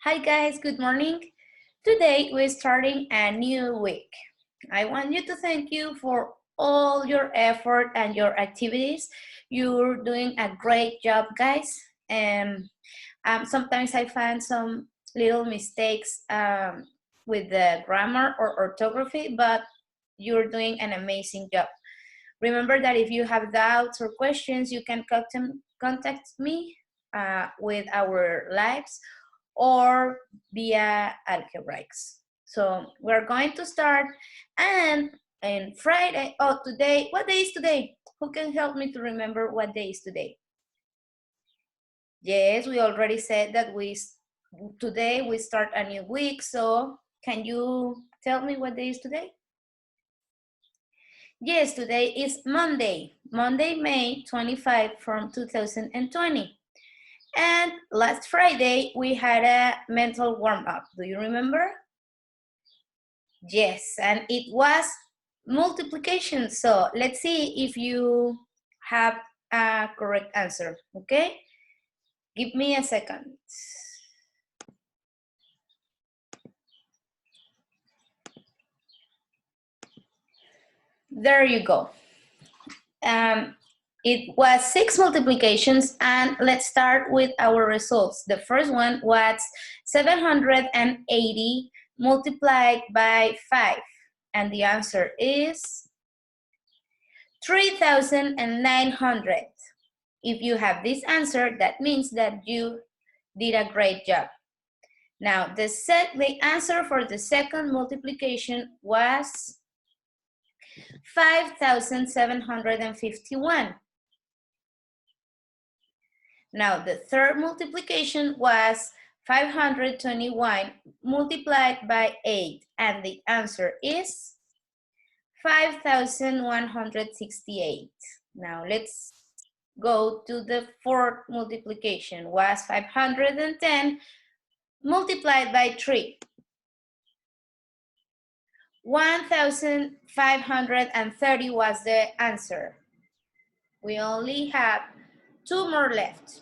Hi guys, good morning. Today we're starting a new week. I want you to thank you for all your effort and your activities. You're doing a great job, guys. Sometimes I find some little mistakes with the grammar or orthography, but you're doing an amazing job. Remember that if you have doubts or questions, you can contact me with our lives or via algebraics. So we're going to start, and Friday, today, what day is today? Who can help me to remember what day is today? Yes, we already said that today we start a new week, so can you tell me what day is today? Yes, today is Monday, May 25 from 2020. And last Friday, we had a mental warm-up. Do you remember? Yes, and it was multiplication. So let's see if you have a correct answer, okay? Give me a second. There you go. It was 6 multiplications, and let's start with our results. The first one was 780 multiplied by 5, and the answer is 3,900. If you have this answer, that means that you did a great job. Now, the answer for the second multiplication was 5,751. Now, the third multiplication was 521 multiplied by 8, and the answer is 5,168. Now, let's go to the fourth multiplication, was 510 multiplied by 3. 1,530 was the answer. We only have 2 more left.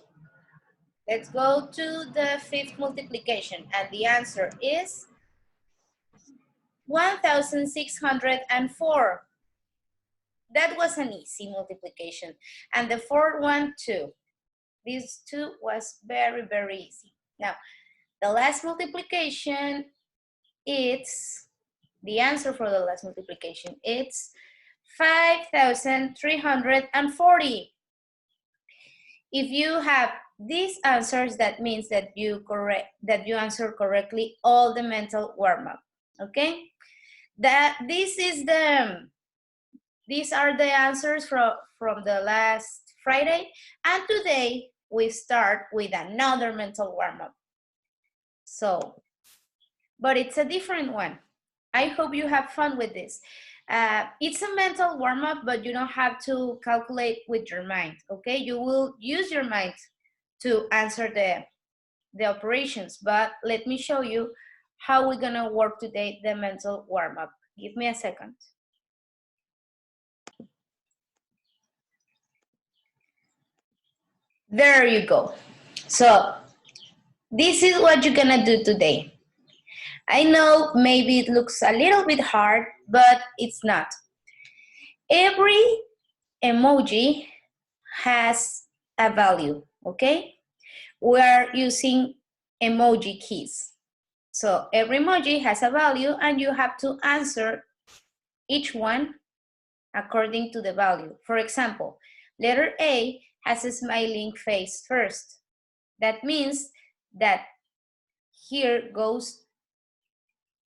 Let's go to the fifth multiplication, and the answer is 1,604. That was an easy multiplication. And the fourth one too. These two was very, very easy. Now, the last multiplication, the answer for the last multiplication, it's 5,340. If you have these answers, that means that you answer correctly all the mental warm-up, okay? These are the answers from the last Friday, and today we start with another mental warm-up. So, but it's a different one. I hope you have fun with this. It's a mental warm-up, but you don't have to calculate with your mind, okay? You will use your mind to answer the operations, but let me show you how we're gonna work today the mental warm-up. Give me a second. There you go. So this is what you're gonna do today. I know maybe it looks a little bit hard, but it's not. Every emoji has a value, okay? We're using emoji keys. So every emoji has a value, and you have to answer each one according to the value. For example, letter A has a smiling face first. That means that here goes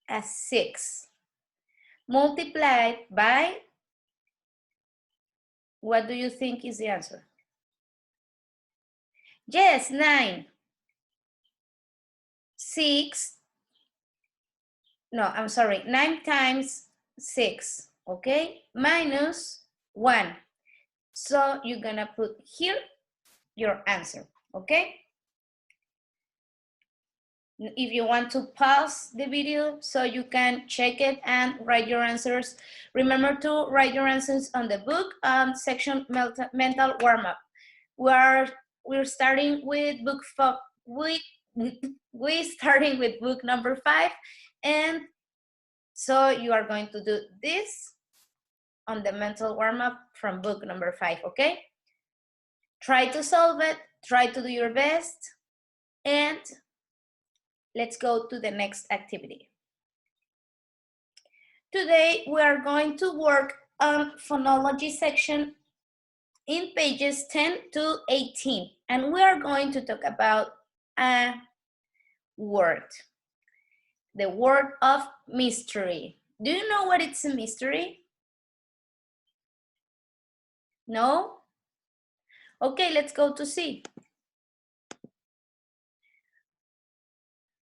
a 6 multiplied by, what do you think is the answer? Yes, 9. 9 times 6, okay? Minus 1. So you're gonna put here your answer, okay? If you want to pause the video so you can check it and write your answers, remember to write your answers on the book section mental warm-up. We're starting with we starting with book number 5, and so you are going to do this on the mental warm-up from book number 5, okay? Try to solve it, try to do your best, and let's go to the next activity. Today, we are going to work on phonology section in pages 10 to 18, and we are going to talk about a word, the word of mystery. Do you know what it's a mystery? No? Okay, let's go to see.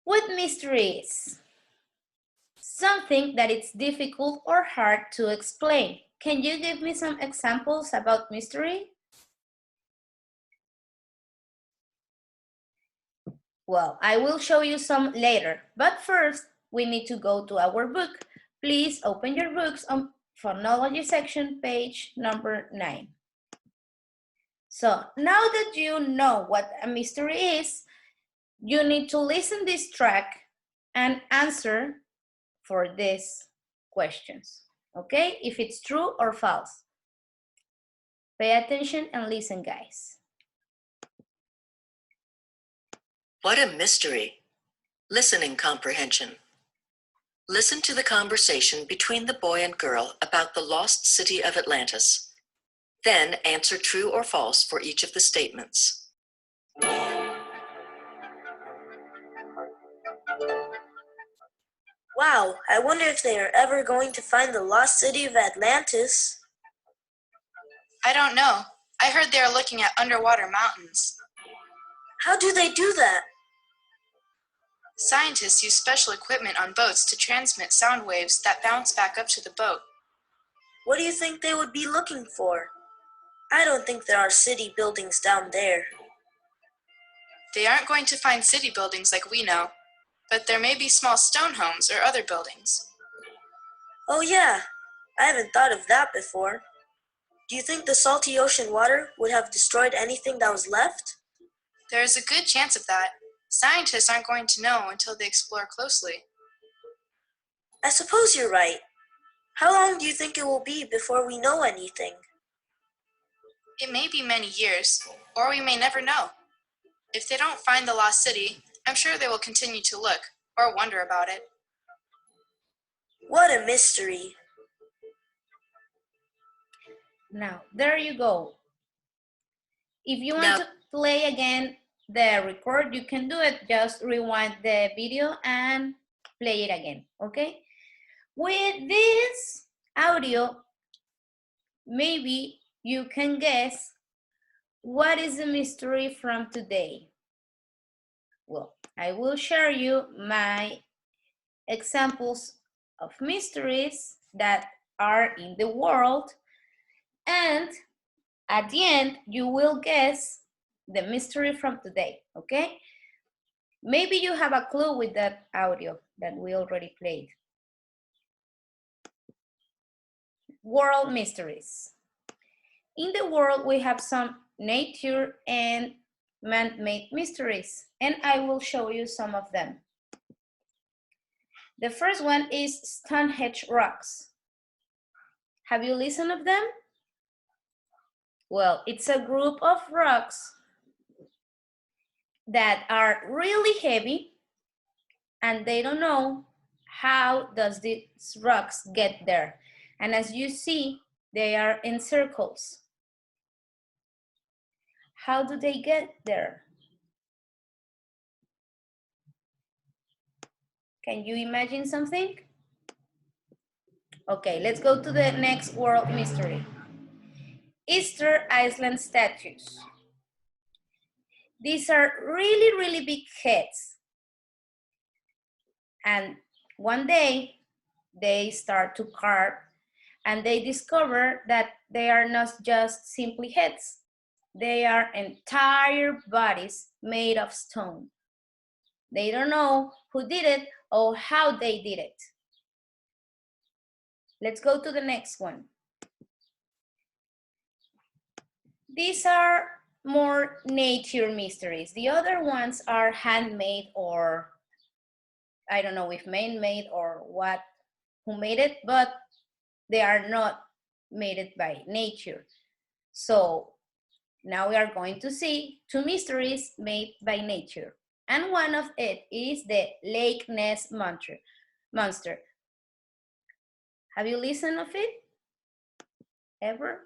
What mystery is? Something that it's difficult or hard to explain. Can you give me some examples about mystery? Well, I will show you some later, but first we need to go to our book. Please open your books on phonology section, page number 9. So now that you know what a mystery is, you need to listen this track and answer for these questions, okay? If it's true or false. Pay attention and listen, guys. What a mystery. Listening comprehension. Listen to the conversation between the boy and girl about the lost city of Atlantis. Then answer true or false for each of the statements. Wow, I wonder if they are ever going to find the lost city of Atlantis. I don't know. I heard they are looking at underwater mountains. How do they do that? Scientists use special equipment on boats to transmit sound waves that bounce back up to the boat. What do you think they would be looking for? I don't think there are city buildings down there. They aren't going to find city buildings like we know, but there may be small stone homes or other buildings. Oh yeah, I haven't thought of that before. Do you think the salty ocean water would have destroyed anything that was left? There is a good chance of that. Scientists aren't going to know until they explore closely. I suppose you're right. How long do you think it will be before we know anything? It may be many years, or we may never know. If they don't find the lost city, I'm sure they will continue to look or wonder about it. What a mystery. Now, there you go. If you want to play again the record, you can do it. Just rewind the video and play it again, okay? With this audio, maybe you can guess what is the mystery from today. Well, I will share you my examples of mysteries that are in the world, and at the end, you will guess the mystery from today, okay? Maybe you have a clue with that audio that we already played. World mysteries. In the world, we have some nature and man-made mysteries, and I will show you some of them. The first one is Stonehenge rocks. Have you listened of them? Well, it's a group of rocks that are really heavy, and they don't know how does these rocks get there. And as you see, they are in circles. How do they get there? Can you imagine something? Okay, let's go to the next world mystery. Easter Island statues. These are really, really big heads. And one day, they start to carve, and they discover that they are not just simply heads. They are entire bodies made of stone. They don't know who did it or how they did it. Let's go to the next one. These are more nature mysteries. The other ones are handmade, or I don't know if man-made or what, who made it, but they are not made it by nature. So now we are going to see two mysteries made by nature. And one of it is the Lake Ness monster. Have you listened of it ever?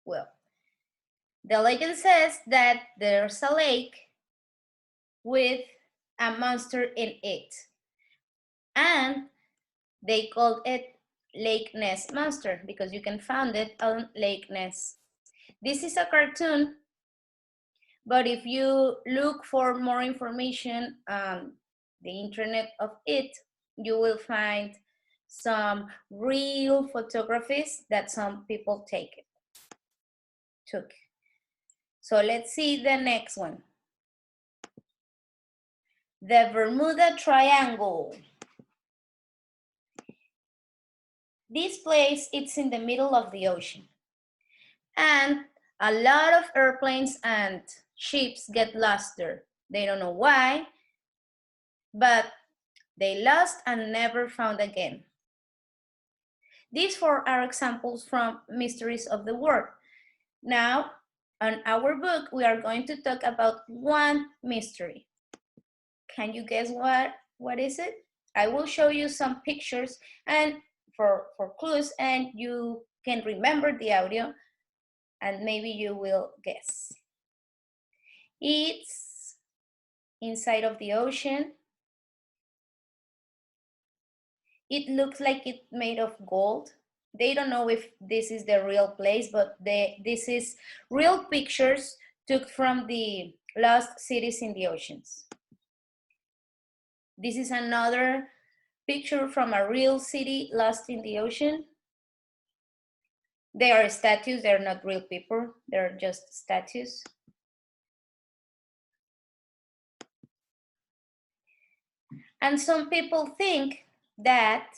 Well, the legend says that there's a lake with a monster in it, and they called it Lake Ness monster because you can find it on Lake Ness. This is a cartoon, but if you look for more information on the internet of it, you will find some real photographies that some people took. So let's see the next one. The Bermuda Triangle. This place, it's in the middle of the ocean. And a lot of airplanes and ships get lost there. They don't know why, but they lost and never found again. These four are examples from Mysteries of the World. Now, on our book, we are going to talk about one mystery. Can you guess what is it? I will show you some pictures and for clues, and you can remember the audio and maybe you will guess. It's inside of the ocean. It looks like it's made of gold. They don't know if this is the real place, but this is real pictures took from the lost cities in the oceans. This is another picture from a real city lost in the ocean. They are statues, they're not real people, they're just statues. And some people think that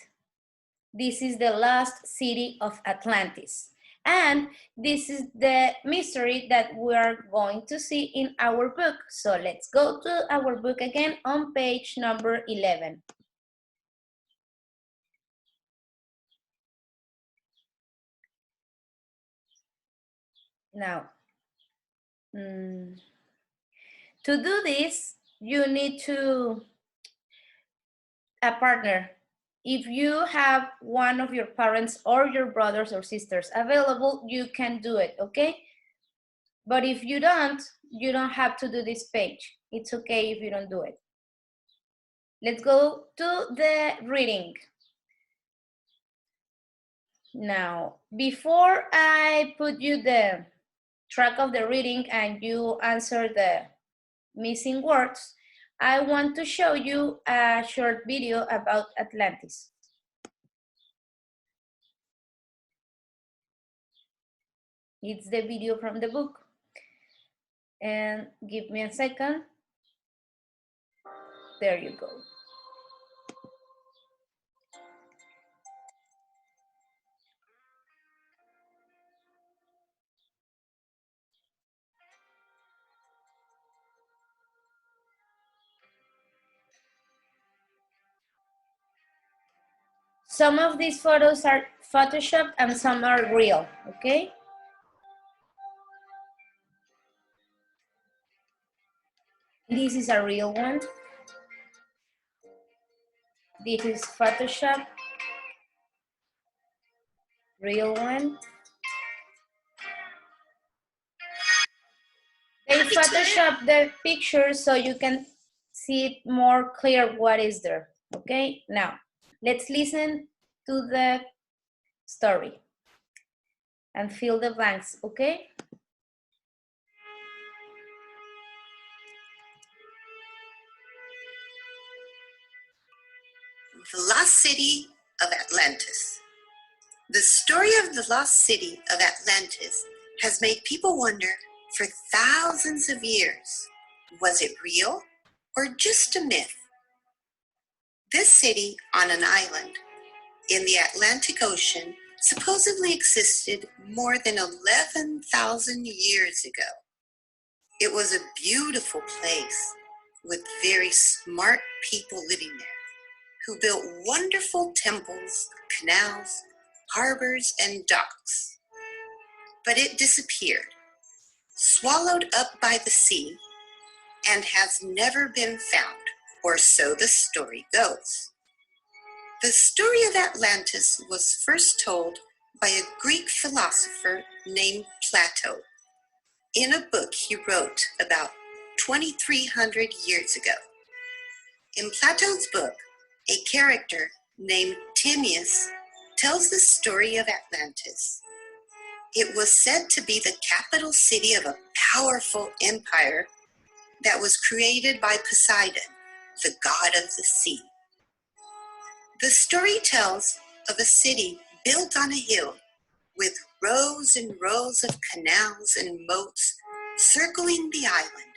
this is the lost city of Atlantis. And this is the mystery that we are going to see in our book. So let's go to our book again on page number 11. Now, to do this, you need a partner. If you have one of your parents or your brothers or sisters available, you can do it, okay? But if you don't have to do this page. It's okay if you don't do it. Let's go to the reading. Now, before I put you the track of the reading and you answer the missing words, I want to show you a short video about Atlantis. It's the video from the book. And give me a second. There you go. Some of these photos are photoshopped and some are real, okay? This is a real one. This is Photoshop. Real one. They Photoshop the picture so you can see it more clear what is there, okay? Now, let's listen to the story and fill the blanks, okay? The Lost City of Atlantis. The story of the lost city of Atlantis has made people wonder for thousands of years. Was it real or just a myth? This city on an island in the Atlantic Ocean supposedly existed more than 11,000 years ago. It was a beautiful place with very smart people living there who built wonderful temples, canals, harbors, and docks. But it disappeared, swallowed up by the sea, and has never been found, or so the story goes. The story of Atlantis was first told by a Greek philosopher named Plato in a book he wrote about 2,300 years ago. In Plato's book, a character named Timaeus tells the story of Atlantis. It was said to be the capital city of a powerful empire that was created by Poseidon, the god of the sea. The story tells of a city built on a hill with rows and rows of canals and moats circling the island,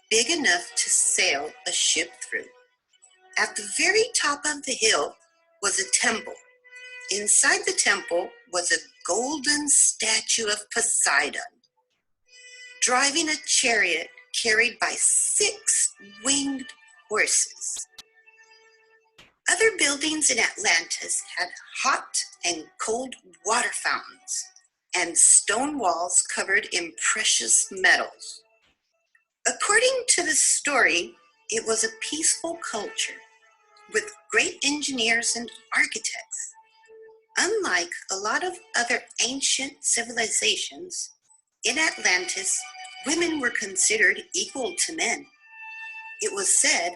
big enough to sail a ship through. At the very top of the hill was a temple. Inside the temple was a golden statue of Poseidon, driving a chariot carried by 6 winged horses. Other buildings in Atlantis had hot and cold water fountains and stone walls covered in precious metals. According to the story, it was a peaceful culture with great engineers and architects. Unlike a lot of other ancient civilizations, in Atlantis, women were considered equal to men. It was said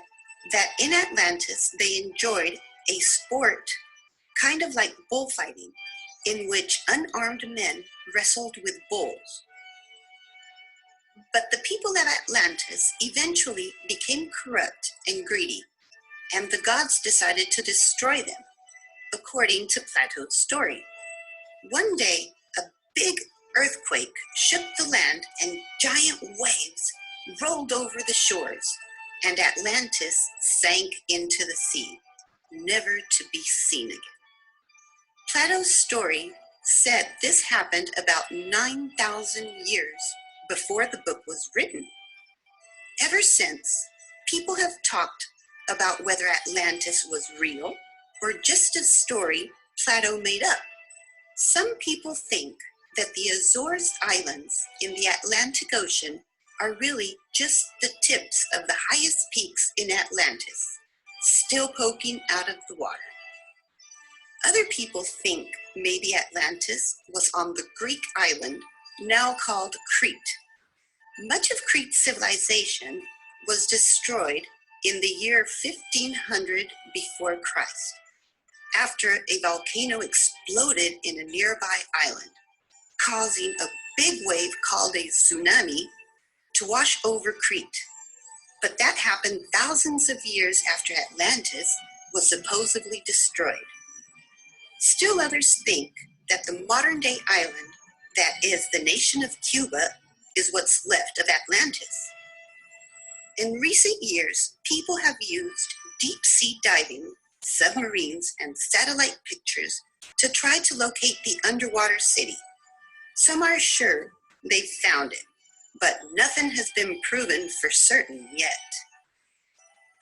that in Atlantis they enjoyed a sport kind of like bullfighting, in which unarmed men wrestled with bulls. But the people of Atlantis eventually became corrupt and greedy, and the gods decided to destroy them, according to Plato's story. One day, a big earthquake shook the land and giant waves rolled over the shores, and Atlantis sank into the sea, never to be seen again. Plato's story said this happened about 9,000 years before the book was written. Ever since, people have talked about whether Atlantis was real or just a story Plato made up. Some people think that the Azores Islands in the Atlantic Ocean are really just the tips of the highest peaks in Atlantis, still poking out of the water. Other people think maybe Atlantis was on the Greek island now called Crete. Much of Crete's civilization was destroyed in the year 1500 before Christ, after a volcano exploded in a nearby island, causing a big wave called a tsunami to wash over Crete. But that happened thousands of years after Atlantis was supposedly destroyed. Still others think that the modern-day island, that is the nation of Cuba, is what's left of Atlantis. In recent years, people have used deep-sea diving, submarines, and satellite pictures to try to locate the underwater city. Some are sure they've found it, but nothing has been proven for certain yet.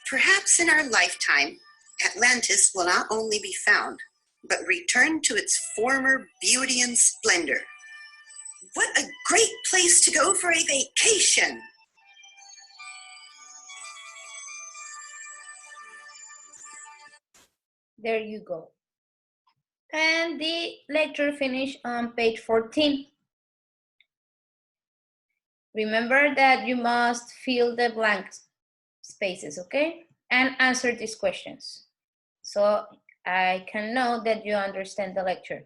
Perhaps in our lifetime, Atlantis will not only be found, but return to its former beauty and splendor. What a great place to go for a vacation! There you go. And the lecture finished on page 14. Remember that you must fill the blank spaces, okay? And answer these questions, so I can know that you understand the lecture.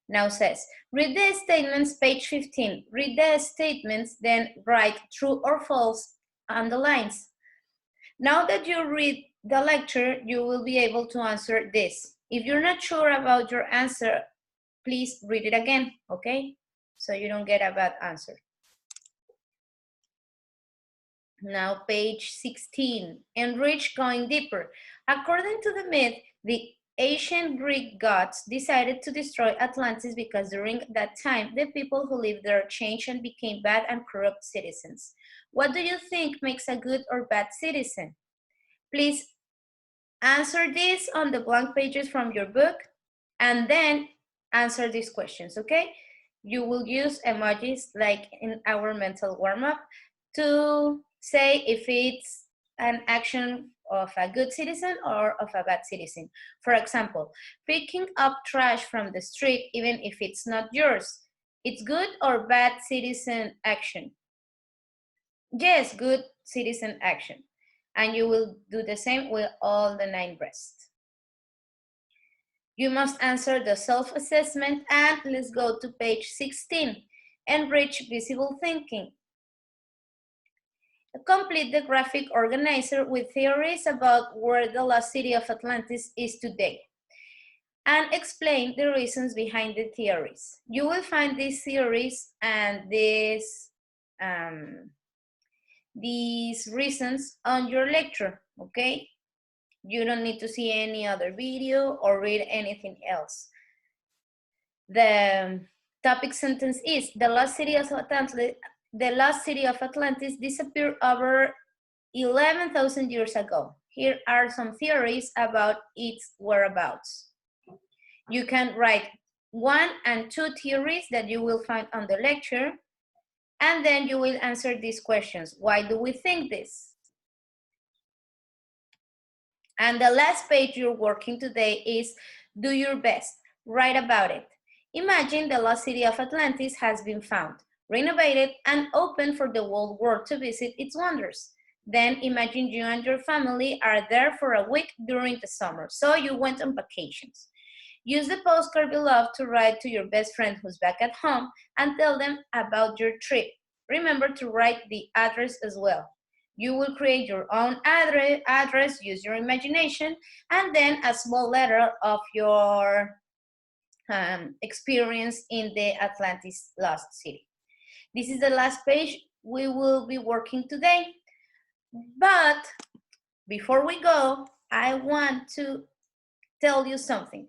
Now says, read the statements, page 15. Read the statements, then write true or false on the lines. Now that you read the lecture, you will be able to answer this. If you're not sure about your answer, please read it again, okay? So you don't get a bad answer. Now page 16, enrich going deeper. According to the myth, the ancient Greek gods decided to destroy Atlantis because during that time, the people who lived there changed and became bad and corrupt citizens. What do you think makes a good or bad citizen? Please answer this on the blank pages from your book and then answer these questions, okay? You will use emojis like in our mental warm-up to say if it's an action of a good citizen or of a bad citizen. For example, picking up trash from the street even if it's not yours. It's good or bad citizen action? Yes, good citizen action. And you will do the same with all the 9 rest. You must answer the self-assessment, and let's go to page 16, enrich visible thinking. Complete the graphic organizer with theories about where the lost city of Atlantis is today, and explain the reasons behind the theories. You will find these theories and these reasons on your lecture, okay? You don't need to see any other video or read anything else. The topic sentence is, the lost city of Atlantis disappeared over 11,000 years ago. Here are some theories about its whereabouts. You can write 1 and 2 theories that you will find on the lecture, and then you will answer these questions. Why do we think this? And the last page you're working today is do your best, write about it. Imagine the lost city of Atlantis has been found, renovated, and open for the whole world to visit its wonders. Then imagine you and your family are there for a week during the summer, so you went on vacations. Use the postcard below to write to your best friend who's back at home and tell them about your trip. Remember to write the address as well. You will create your own address, use your imagination, and then a small letter of your experience in the Atlantis lost city. This is the last page we will be working today. But before we go, I want to tell you something.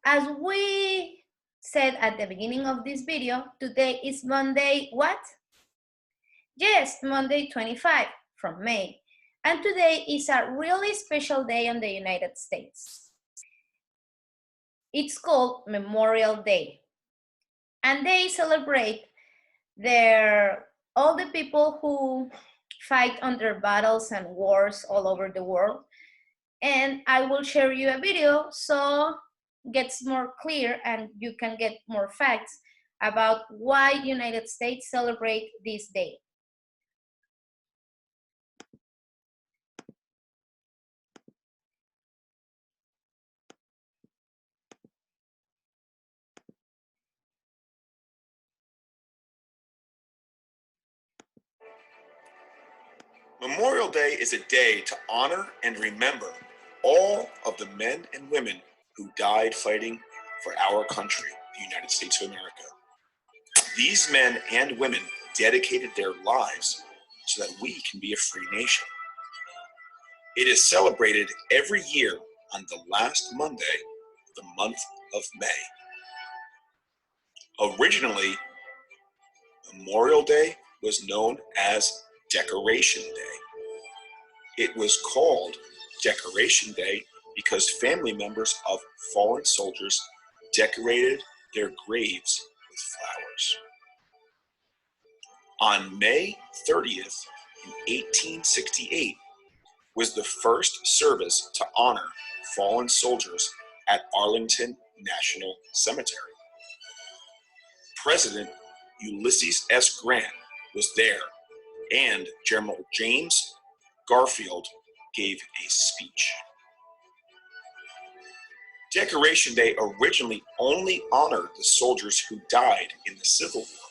As we said at the beginning of this video, today is Monday, what? Yes, Monday 25 from May. And today is a really special day in the United States. It's called Memorial Day. And they celebrate all the people who fight under battles and wars all over the world. And I will share you a video so it gets more clear and you can get more facts about why United States celebrate this day. Memorial Day is a day to honor and remember all of the men and women who died fighting for our country, the United States of America. These men and women dedicated their lives so that we can be a free nation. It is celebrated every year on the last Monday of the month of May. Originally, Memorial Day was known as Decoration Day. It was called Decoration Day because family members of fallen soldiers decorated their graves with flowers. On May 30th, in 1868, was the first service to honor fallen soldiers at Arlington National Cemetery. President Ulysses S. Grant was there, and General James Garfield gave a speech. Decoration Day originally only honored the soldiers who died in the Civil War,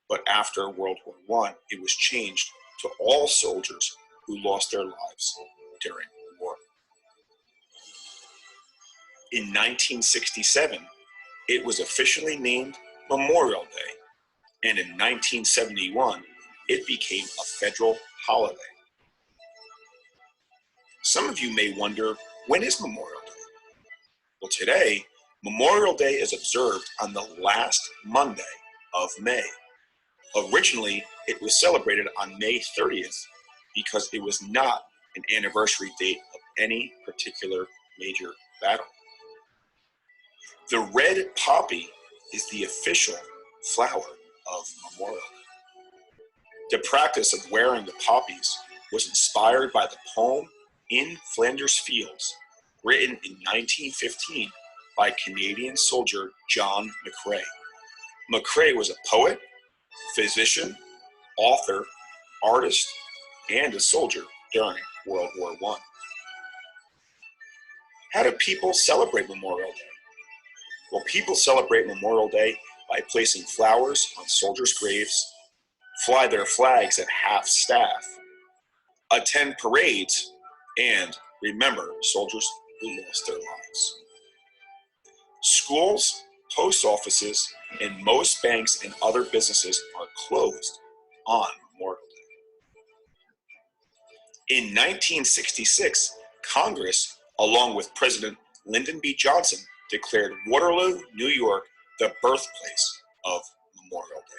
but after World War I, it was changed to all soldiers who lost their lives during the war. In 1967, it was officially named Memorial Day, and in 1971, it became a federal holiday. Some of you may wonder, when is Memorial Day? Well, today, Memorial Day is observed on the last Monday of May. Originally, it was celebrated on May 30th because it was not an anniversary date of any particular major battle. The red poppy is the official flower of Memorial Day. The practice of wearing the poppies was inspired by the poem In Flanders Fields, written in 1915 by Canadian soldier John McCrae. McCrae was a poet, physician, author, artist, and a soldier during World War I. How do people celebrate Memorial Day? Well, people celebrate Memorial Day by placing flowers on soldiers' graves, fly their flags at half-staff, attend parades, and remember soldiers who lost their lives. Schools, post offices, and most banks and other businesses are closed on Memorial Day. In 1966, Congress, along with President Lyndon B. Johnson, declared Waterloo, New York, the birthplace of Memorial Day.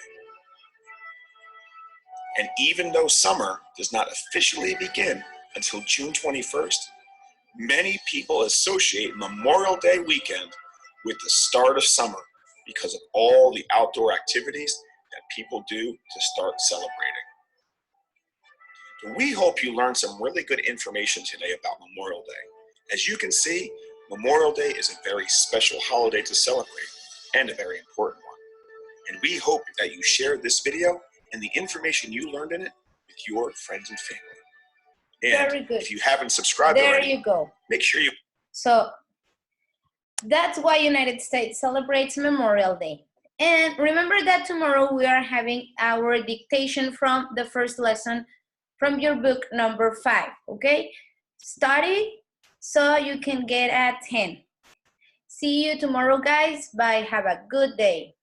And even though summer does not officially begin until June 21st, many people associate Memorial Day weekend with the start of summer because of all the outdoor activities that people do to start celebrating. We hope you learned some really good information today about Memorial Day. As you can see, Memorial Day is a very special holiday to celebrate and a very important one. And we hope that you share this video and the information you learned in it with your friends and family. And Very good. if you haven't subscribed There already, you go. make sure you... So that's why United States celebrates Memorial Day. And remember that tomorrow we are having our dictation from the first lesson from your book number 5, okay? Study so you can get a 10. See you tomorrow, guys. Bye. Have a good day.